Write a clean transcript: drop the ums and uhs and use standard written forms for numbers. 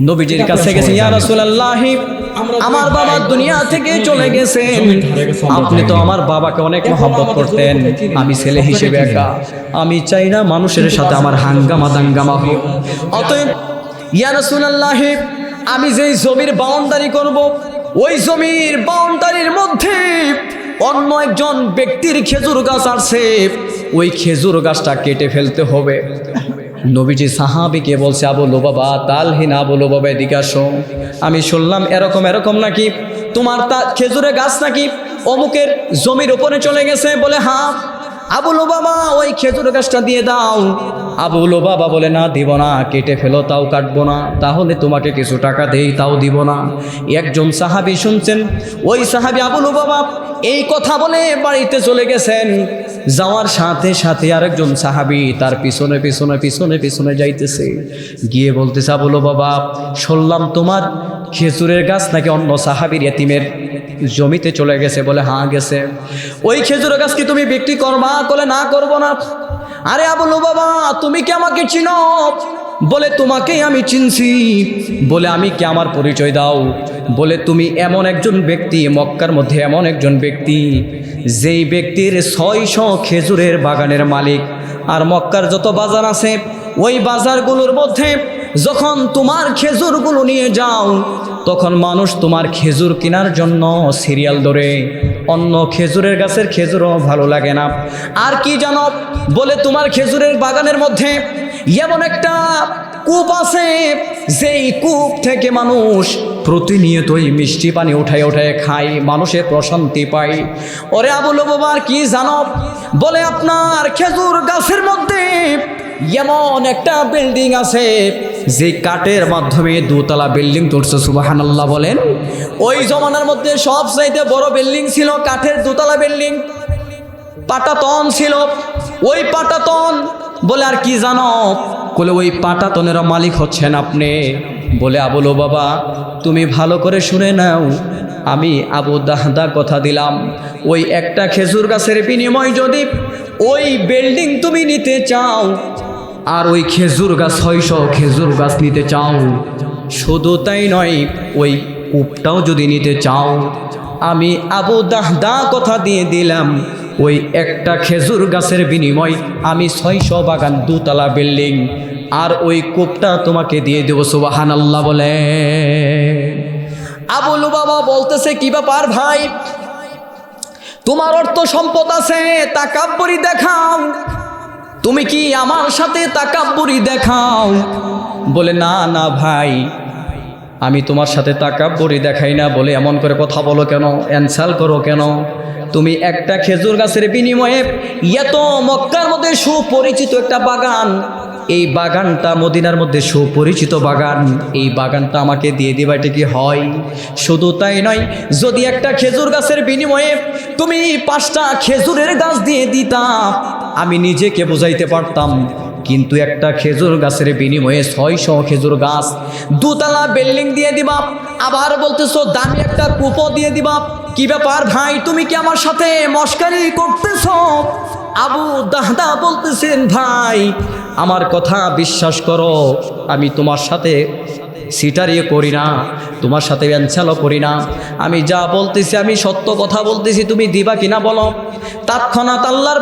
নবীজির কাছে গেছে, ইয়া রাসূলুল্লাহ, আমার বাবা দুনিয়া থেকে চলে গেছেন, আপনি তো আমার বাবাকে অনেক মহব্বত করতেন, আমি ছেলে হিসেবে একা, আমি চাই না মানুষের সাথে আমার হাঙ্গামা দাঙ্গামা হোক, অতএব ইয়া রাসূলুল্লাহ, আমি যেই জমির বাউন্ডারি করব, ওই জমির বাউন্ডারির মধ্যে অন্য একজন ব্যক্তির খেজুর গাছ আছে, ওই খেজুর গাছটা কেটে ফেলতে হবে। নবীজি সাহাবীকে বলছে, আবু লুবাবা, তালহিনা আবু লুবাবা, এদিকে আসো, আমি শুনলাম এরকম এরকম নাকি তোমার খেজুরের গাছ নাকি অমুকের জমির উপরে চলে গেছে। বলে হ্যাঁ। আবু লুবাবা, ওই খেজুর গাছটা দিয়ে দাও। আবু লুবাবা বলে, না দিব না, কেটে ফেলো, তাও কাটবো না, তাহলে তোমাকে কিছু টাকা দেই, তাও দিব না। একজন সাহাবী শুনছেন, ওই সাহাবী আবু লুবাবা এই কথা বলে বাড়িতে চলে গেছেন। যাওয়ার সাথে সাথে আরেকজন সাহাবী তার পিছনে পিছনে পিছনে পিছনে যাইতেছে, গিয়ে বলতেছে, আবু লুবাবা, শুনলাম তোমার খেজুরের গাছ নাকি অন্য সাহাবীর এতিমের জমিতে চলে গেছে। বলে হ্যাঁ গেছে। ওই খেজুরের গাছ কি তুমি বিক্রি করবা? বলে না, করব না। আরে আবু লুবাবা, তুমি কি আমাকে চিনো? বলে তোমাকেই আমি চিনছি। বলে আমি কি, আমার পরিচয় দাও। বলে তুমি এমন একজন ব্যক্তি, মক্কার মধ্যে এমন একজন ব্যক্তি, যেই ব্যক্তির 600 খেজুরের বাগানের মালিক। আর মক্কার যত বাজার আছে, ওই বাজারগুলোর মধ্যে যখন তোমার খেজুরগুলো নিয়ে যাও, তখন মানুষ তোমার খেজুর কেনার জন্য সিরিয়াল ধরে, অন্য খেজুরের গাছের খেজুরও ভালো লাগে না। আর কি জানো? বলে তোমার খেজুরের বাগানের মধ্যে এমন একটা কূপ আছে, যেই কূপ থেকে মানুষ প্রতিনিয়তই মিষ্টি পানি উঠায় উঠায় খায়, মানুষের প্রশান্তি পায়। ওরে আবু লুবাবা, কি জানো? বলে আপনার খেজুর গাছের মধ্যে এমন একটা বিল্ডিং আছে, যে কাঠের মাধ্যমে দোতলা বিল্ডিং তুলছে। সুবহানাল্লাহ বলেন। ওই জমানার মধ্যে সবচাইতে বড় বিল্ডিং ছিল কাঠের দোতলা বিল্ডিং, পাটাতন ছিল। ওই পাটাতন, বলে আর কি জানো? বলে ওই পাটাতনের মালিক হচ্ছেন আপনি। বলে আবু লুবাবা, তুমি ভালো করে শুনে নাও, আমি আবু দাহদা কথা দিলাম, ওই একটা খেজুর গাছের বিনিময় যদি ওই বিল্ডিং তুমি নিতে চাও, আর ওই খেজুর গাছ 600 খেজুর গাছ নিতে চাও, শুধু তাই নয়, ওই কূপটাও যদি নিতে চাও, আমি আবু দাহদা কথা দিয়ে দিলাম, ওই একটা খেজুর গাছের বিনিময় আমি 600 বাগান, দোতলা বিল্ডিং, আর ওই কূপটা তোমাকে দিয়ে দেব। সুবহানাল্লাহ বলে। আবু লুবাবা বলতেছে, কি ব্যাপার ভাই, তোমার অর্থ সম্পদ আছে, তাকাব্বুরি দেখাও, তুমি কি আমার সাথে তাকাব্বুরি দেখাও? বলে না না ভাই, আমি তোমার সাথে তাকাব্বুরি দেখাই না। বলে এমন করে কথা বলো কেন, অ্যানসার করো কেন? তুমি একটা খেজুর গাছের বিনিময়ে এত মক্কার মধ্যে সুপরিচিত একটা বাগান, এই বাগানটা মদিনার মধ্যে সুপরিচিত বাগান, এই বাগানটা আমাকে দিয়ে দিবা, এটা কি হয়? শুধু তাই নয়, যদি একটা খেজুর গাছের বিনিময়ে তুমি 5টা খেজুরের গাছ দিয়ে দিতা, আমি নিজেকে বুঝাইতে পারতাম, কিন্তু একটা খেজুর গাছের বিনিময়ে 600 খেজুর গাছ, দোতলা বিল্ডিং দিয়ে দিবা, আবার বলতেছো দামি একটা কূপও দিয়ে দিবা। কি ব্যাপার ভাই, তুমি কি আমার সাথে মশকারি করতেছো? আবু দাহদা বলতেছেন, ভাই আমার কথা বিশ্বাস করো, আমি তোমার সাথে সিটারিয়ে করি না, তোমার সাথে ব্যাঞ্চালও করি না, আমি যা বলতেছি আমি সত্য কথা বলতেছি, তুমি দিবা কিনা বলো। তৎক্ষণাৎ আল্লাহর